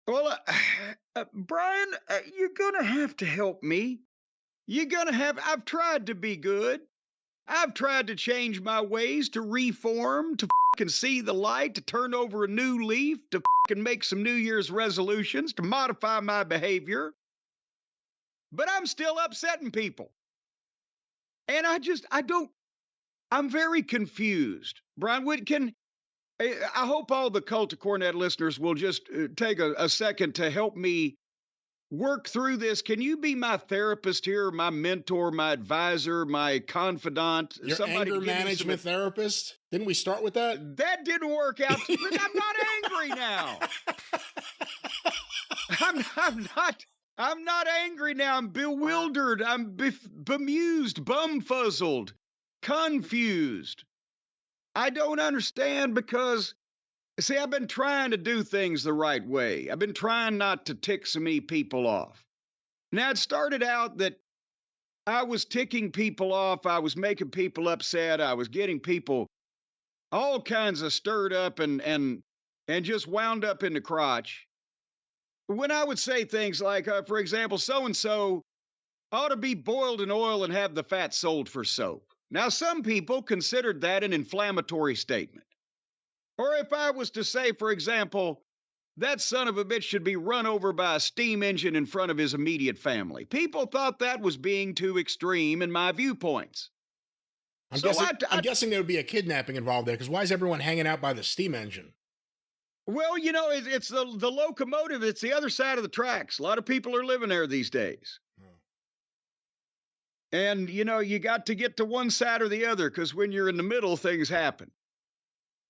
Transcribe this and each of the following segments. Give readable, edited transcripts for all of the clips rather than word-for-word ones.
Well, Brian, you're gonna have to help me. You're gonna have. I've tried to be good. I've tried to change my ways, to reform, to see the light, to turn over a new leaf, to make some New Year's resolutions, to modify my behavior. But I'm still upsetting people. And I don't, I'm very confused. Brian, I hope all the Cult of Cornette listeners will just take a second to help me work through this. Can you be my therapist here, my mentor, my advisor, my confidant? Your somebody anger give me management therapist? Didn't we start with that? That didn't work out. But I'm not angry now. I'm not angry now. I'm bewildered. I'm bemused, bumfuzzled, confused. I don't understand because, see, I've been trying to do things the right way. I've been trying not to tick some people off. Now, it started out that I was ticking people off. I was making people upset. I was getting people all kinds of stirred up and just wound up in the crotch. When I would say things like, for example, so and so ought to be boiled in oil and have the fat sold for soap. Now, some people considered that an inflammatory statement. Or if I was to say, for example, that son of a bitch should be run over by a steam engine in front of his immediate family. People thought that was being too extreme in my viewpoints. I'm guessing there would be a kidnapping involved there, because why is everyone hanging out by the steam engine? Well, you know, it's the locomotive. It's the other side of the tracks. A lot of people are living there these days. And, you know, you got to get to one side or the other, because when you're in the middle, things happen.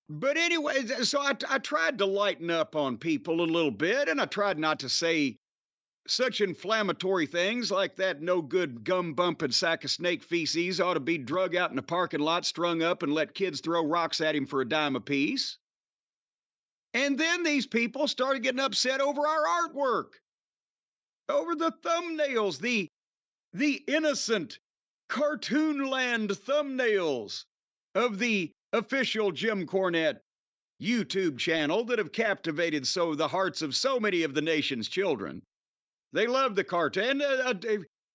But anyway, so I tried to lighten up on people a little bit, and I tried not to say such inflammatory things like that no good gum bumping sack of snake feces ought to be drug out in the parking lot, strung up, and let kids throw rocks at him for a dime apiece. And then these people started getting upset over our artwork, over the thumbnails, the innocent cartoonland thumbnails of the official Jim Cornette YouTube channel that have captivated the hearts of so many of the nation's children. They love the cartoon.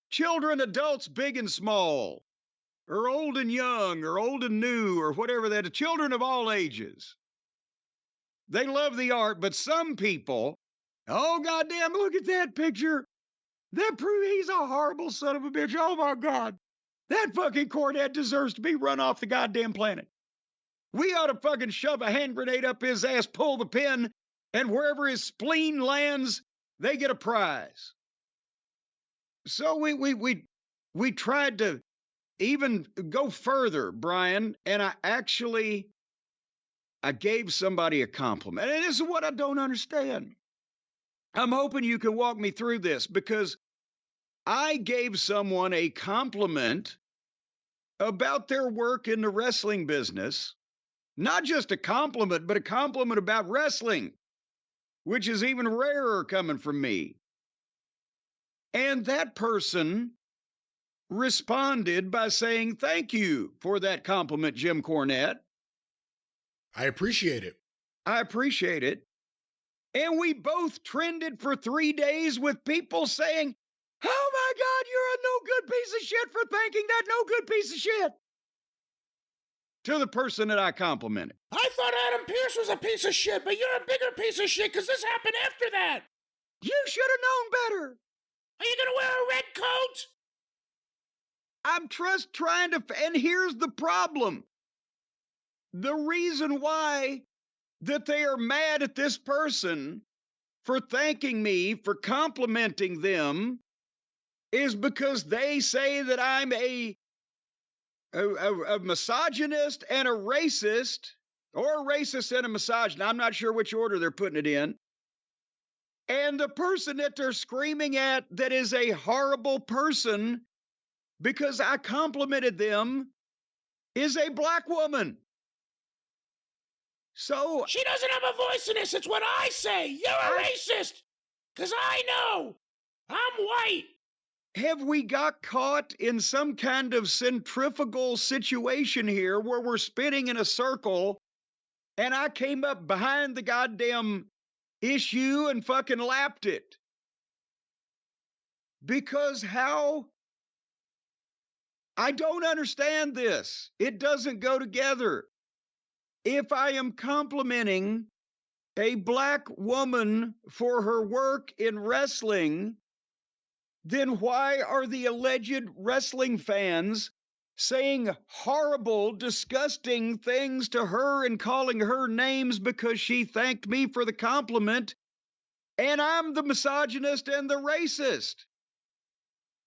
Children, adults, big and small, or old and young, or old and new, or whatever that is, children of all ages. They love the art, but some people, oh, goddamn, look at that picture. That proves he's a horrible son of a bitch. Oh, my God. That fucking Cornette deserves to be run off the goddamn planet. We ought to fucking shove a hand grenade up his ass, pull the pin, and wherever his spleen lands, they get a prize. So we tried to even go further, Brian, and I gave somebody a compliment. And this is what I don't understand. I'm hoping you can walk me through this, because I gave someone a compliment about their work in the wrestling business. Not just a compliment, but a compliment about wrestling, which is even rarer coming from me. And that person responded by saying, "Thank you for that compliment, Jim Cornette. I appreciate it. I appreciate it." And we both trended for 3 days with people saying, "Oh my God, you're a no good piece of shit for thanking that no good piece of shit," to the person that I complimented. I thought Adam Pearce was a piece of shit, but you're a bigger piece of shit because this happened after that. You should have known better. Are you going to wear a red coat? I'm just trying to, and here's the problem. The reason why that they are mad at this person for thanking me, for complimenting them, is because they say that I'm a misogynist and a racist, or a racist and a misogynist. I'm not sure which order they're putting it in. And the person that they're screaming at that is a horrible person because I complimented them is a black woman. So she doesn't have a voice in this. It's what I say. You're a racist. Because I know. I'm white. Have we got caught in some kind of centrifugal situation here where we're spinning in a circle and I came up behind the goddamn issue and fucking lapped it. Because how? I don't understand this. It doesn't go together. If I am complimenting a black woman for her work in wrestling, then why are the alleged wrestling fans saying horrible, disgusting things to her and calling her names because she thanked me for the compliment, and I'm the misogynist and the racist?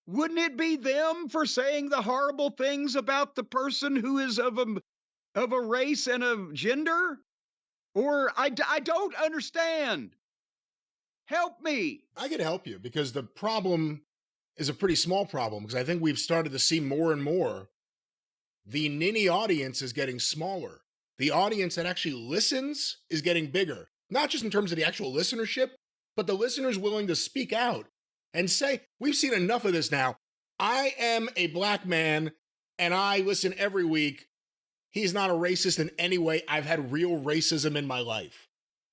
Wouldn't it be them for saying the horrible things about the person who is of a race and a gender? Or I don't understand. Help me. I can help you because the problem is a pretty small problem, because I think we've started to see more and more the ninny audience is getting smaller. The audience that actually listens is getting bigger, not just in terms of the actual listenership, but the listeners willing to speak out and say, we've seen enough of this now. I am a black man and I listen every week. He's not a racist in any way. I've had real racism in my life.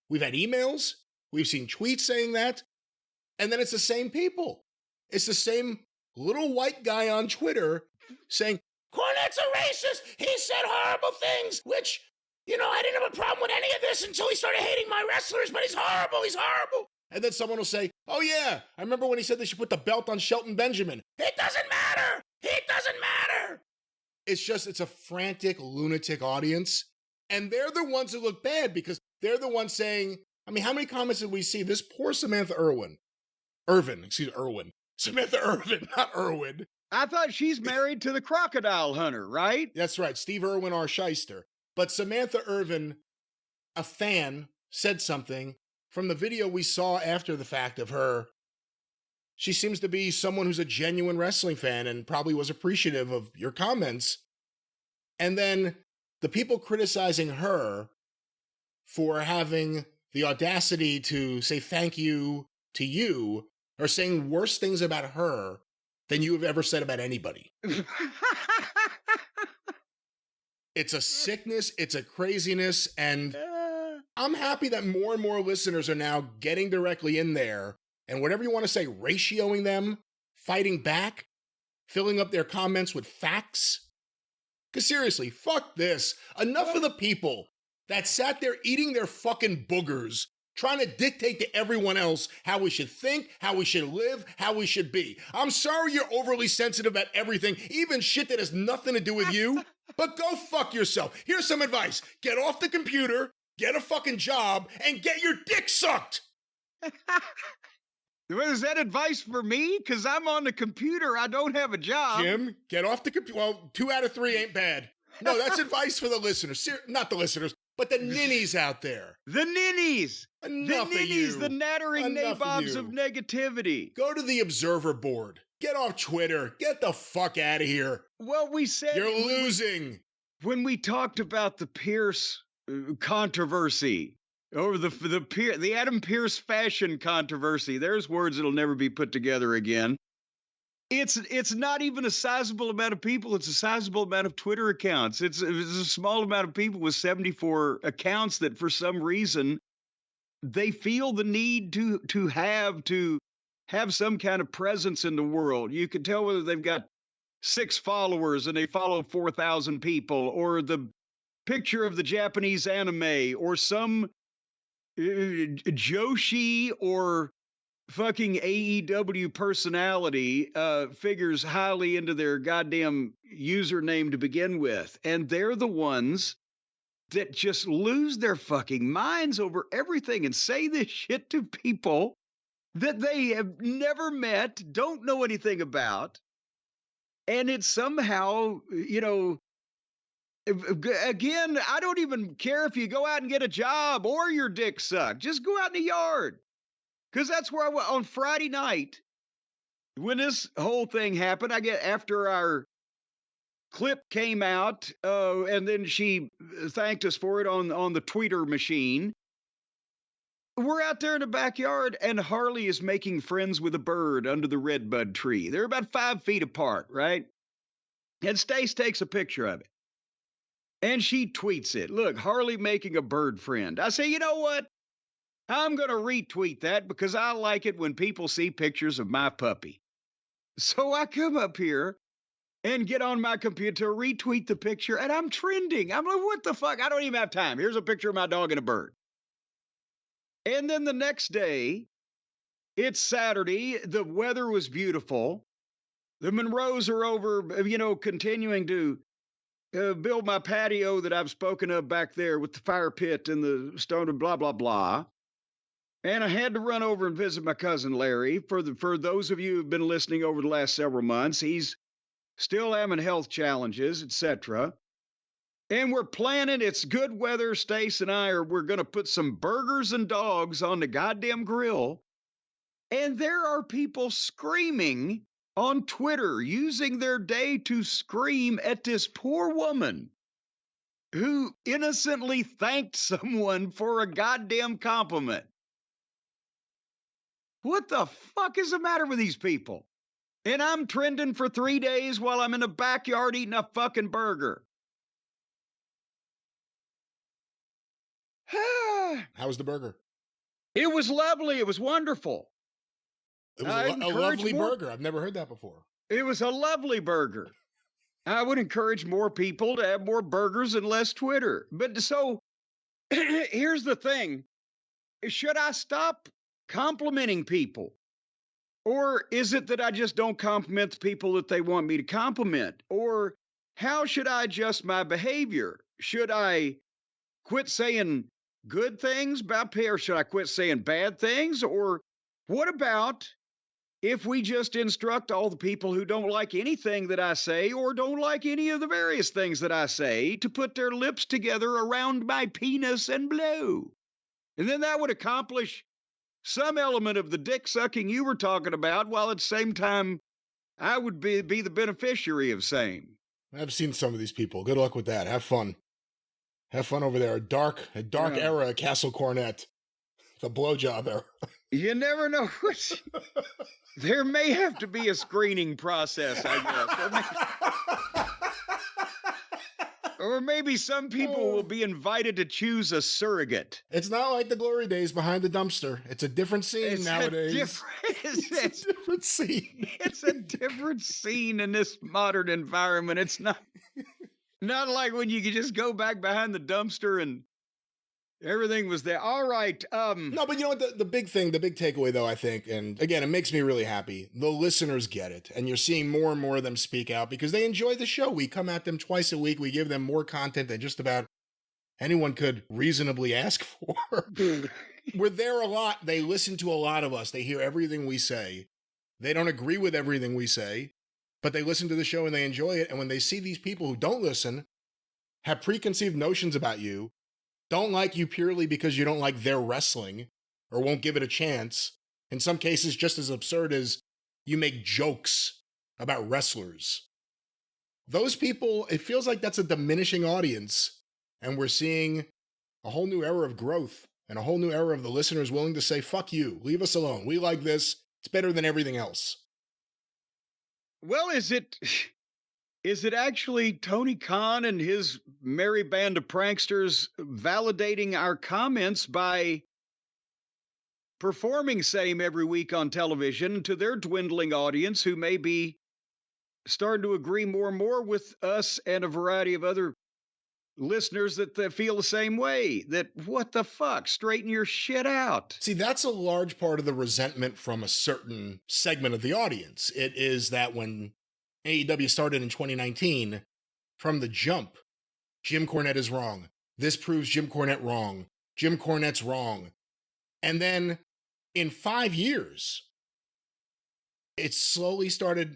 We've had emails. We've seen tweets saying that. And then it's the same people. It's the same little white guy on Twitter saying, Cornette's a racist. He said horrible things, which, I didn't have a problem with any of this until he started hating my wrestlers, but he's horrible. He's horrible. And then someone will say, oh yeah, I remember when he said they should put the belt on Shelton Benjamin. It doesn't matter. It doesn't matter. It's a frantic, lunatic audience. And they're the ones who look bad because they're the ones saying, how many comments did we see? This poor Samantha Irwin. Samantha Irvin, not Irwin. I thought she's married to the crocodile hunter, right? That's right, Steve Irwin, our shyster. But Samantha Irvin, a fan, said something from the video we saw after the fact of her. She seems to be someone who's a genuine wrestling fan and probably was appreciative of your comments. And then the people criticizing her for having the audacity to say thank you to you are saying worse things about her than you have ever said about anybody. It's a sickness, it's a craziness, and I'm happy that more and more listeners are now getting directly in there and whatever you want to say, ratioing them, fighting back, filling up their comments with facts. Because seriously, fuck this. Enough of the people that sat there eating their fucking boogers, trying to dictate to everyone else how we should think, how we should live, how we should be. I'm sorry you're overly sensitive about everything, even shit that has nothing to do with you, but go fuck yourself. Here's some advice. Get off the computer, get a fucking job, and get your dick sucked. Is that advice for me? Because I'm on the computer. I don't have a job. Jim, get off the computer. Well, 2 out of 3 ain't bad. No, that's advice for the listeners. Not the listeners, but the ninnies out there. The ninnies. Enough the ninnies, of you. the nattering Enough nabobs of negativity. Go to the Observer board. Get off Twitter. Get the fuck out of here. Well, we said... You're losing. When we talked about the Pierce controversy, or the Adam Pierce fashion controversy, there's words that'll never be put together again. It's not even a sizable amount of people. It's a sizable amount of Twitter accounts. It's a small amount of people with 74 accounts that for some reason they feel the need to have some kind of presence in the world. You can tell whether they've got 6 followers and they follow 4,000 people, or the picture of the Japanese anime, or some Joshi or fucking AEW personality figures highly into their goddamn username to begin with. And they're the ones that just lose their fucking minds over everything and say this shit to people that they have never met, don't know anything about. And it's somehow, again, I don't even care if you go out and get a job or your dick sucked. Just go out in the yard. Because that's where I went on Friday night. When this whole thing happened, after our clip came out, and then she thanked us for it on the tweeter machine. We're out there in the backyard, and Harley is making friends with a bird under the redbud tree. They're about 5 feet apart, right? And Stace takes a picture of it. And she tweets it. Look, Harley making a bird friend. I say, you know what? I'm going to retweet that because I like it when people see pictures of my puppy. So I come up here and get on my computer to retweet the picture, and I'm trending. I'm like, what the fuck? I don't even have time. Here's a picture of my dog and a bird. And then the next day, it's Saturday. The weather was beautiful. The Monroes are over, continuing to build my patio that I've spoken of back there with the fire pit and the stone and blah, blah, blah. And I had to run over and visit my cousin Larry. For those of you who've been listening over the last several months, he's still having health challenges, etc. And we're planning, it's good weather. Stace and we're going to put some burgers and dogs on the goddamn grill. And there are people screaming on Twitter, using their day to scream at this poor woman who innocently thanked someone for a goddamn compliment. What the fuck is the matter with these people? And I'm trending for 3 days while I'm in the backyard eating a fucking burger. How was the burger? It was lovely. It was wonderful. It was a lovely burger. I've never heard that before. It was a lovely burger. I would encourage more people to have more burgers and less Twitter. But so here's the thing. Should I stop complimenting people? Or is it that I just don't compliment the people that they want me to compliment? Or how should I adjust my behavior? Should I quit saying good things about people, or should I quit saying bad things? Or what about if we just instruct all the people who don't like anything that I say or don't like any of the various things that I say to put their lips together around my penis and blow? And then that would accomplish some element of the dick sucking you were talking about, while at the same time, I would be the beneficiary of same. I've seen some of these people. Good luck with that. Have fun. Have fun over there. A dark era at Castle Cornette. The blowjob era. You never know. There may have to be a screening process, I guess. Or maybe some people will be invited to choose a surrogate. It's not like the glory days behind the dumpster. It's a different scene nowadays. It's a different scene. It's a different scene in this modern environment. It's not like when you could just go back behind the dumpster and everything was there. All right. No, but you know what? The big thing, the big takeaway, though, I think, and again, it makes me really happy. The listeners get it. And you're seeing more and more of them speak out because they enjoy the show. We come at them twice a week. We give them more content than just about anyone could reasonably ask for. We're there a lot. They listen to a lot of us. They hear everything we say. They don't agree with everything we say, but they listen to the show and they enjoy it. And when they see these people who don't listen, have preconceived notions about you, don't like you purely because you don't like their wrestling or won't give it a chance. In some cases, just as absurd as you make jokes about wrestlers. Those people, it feels like that's a diminishing audience. And we're seeing a whole new era of growth and a whole new era of the listeners willing to say, fuck you, leave us alone. We like this. It's better than everything else. Well, is it actually Tony Khan and his merry band of pranksters validating our comments by performing same every week on television to their dwindling audience, who may be starting to agree more and more with us and a variety of other listeners that feel the same way? That what the fuck, straighten your shit out. See, that's a large part of the resentment from a certain segment of the audience. It is that when AEW started in 2019, from the jump, Jim Cornette is wrong. This proves Jim Cornette wrong. Jim Cornette's wrong. And then in 5 years, it slowly started,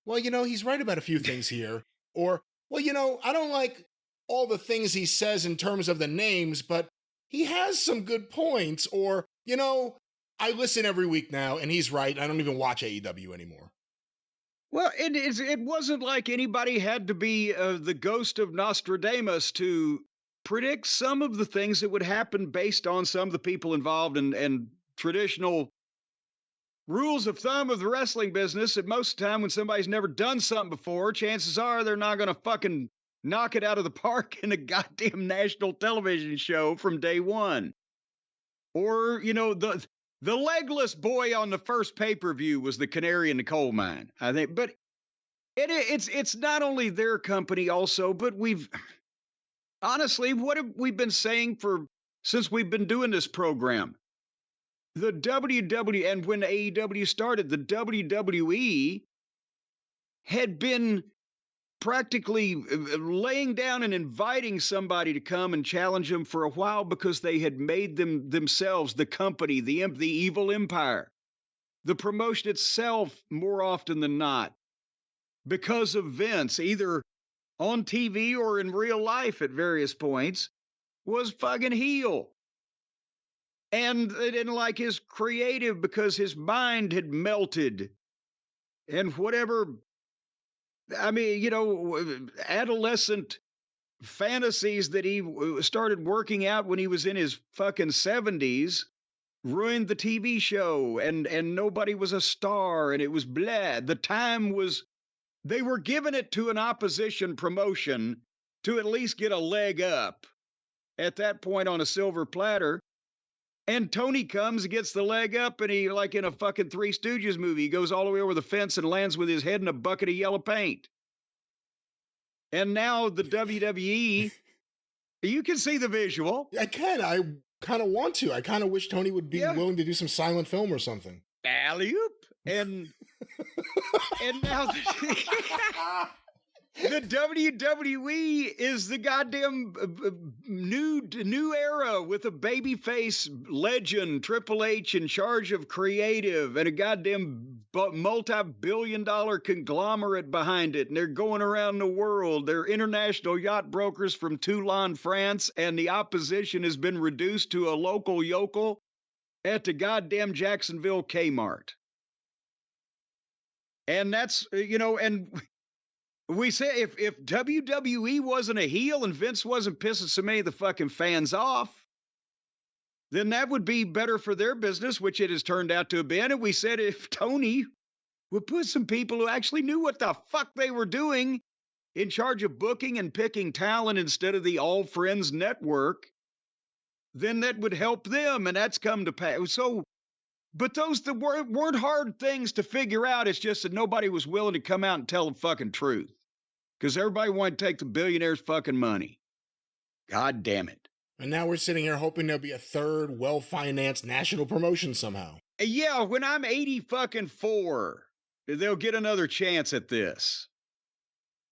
well, you know, he's right about a few things here. Or, well, you know, I don't like all the things he says in terms of the names, but he has some good points. Or, you know, I listen every week now and he's right. I don't even watch AEW anymore. Well, it wasn't like anybody had to be the ghost of Nostradamus to predict some of the things that would happen based on some of the people involved and traditional rules of thumb of the wrestling business. That most of the time when somebody's never done something before, chances are they're not going to fucking knock it out of the park in a goddamn national television show from day one. Or, the legless boy on the first pay-per-view was the canary in the coal mine, I think. But it's not only their company also, but honestly, what have we been saying since we've been doing this program? The WW, and when AEW started, the WWE had been practically laying down and inviting somebody to come and challenge them for a while because they had made themselves the company, the evil empire. The promotion itself, more often than not, because of Vince, either on TV or in real life at various points, was fucking heel. And they didn't like his creative because his mind had melted. And whatever, adolescent fantasies that he started working out when he was in his fucking 70s ruined the TV show, and nobody was a star, and it was blah. They were giving it to an opposition promotion to at least get a leg up at that point on a silver platter. And Tony comes and gets the leg up, and he, like in a fucking Three Stooges movie, he goes all the way over the fence and lands with his head in a bucket of yellow paint. And now the WWE, you can see the visual. I can. I kind of want to. I kind of wish Tony would be willing to do some silent film or something. Alley-oop. And now the WWE is the goddamn new era with a babyface legend, Triple H, in charge of creative, and a goddamn multi-billion-dollar conglomerate behind it. And they're going around the world. They're international yacht brokers from Toulon, France, and the opposition has been reduced to a local yokel at the goddamn Jacksonville Kmart. And that's, and we say if WWE wasn't a heel and Vince wasn't pissing so many of the fucking fans off, then that would be better for their business, which it has turned out to have been. And we said if Tony would put some people who actually knew what the fuck they were doing in charge of booking and picking talent instead of the All Friends Network, then that would help them. And that's come to pass. So, but those weren't hard things to figure out. It's just that nobody was willing to come out and tell the fucking truth. Because everybody wanted to take the billionaires' fucking money. God damn it. And now we're sitting here hoping there'll be a third well-financed national promotion somehow. Yeah, when I'm 80 fucking 4, they'll get another chance at this.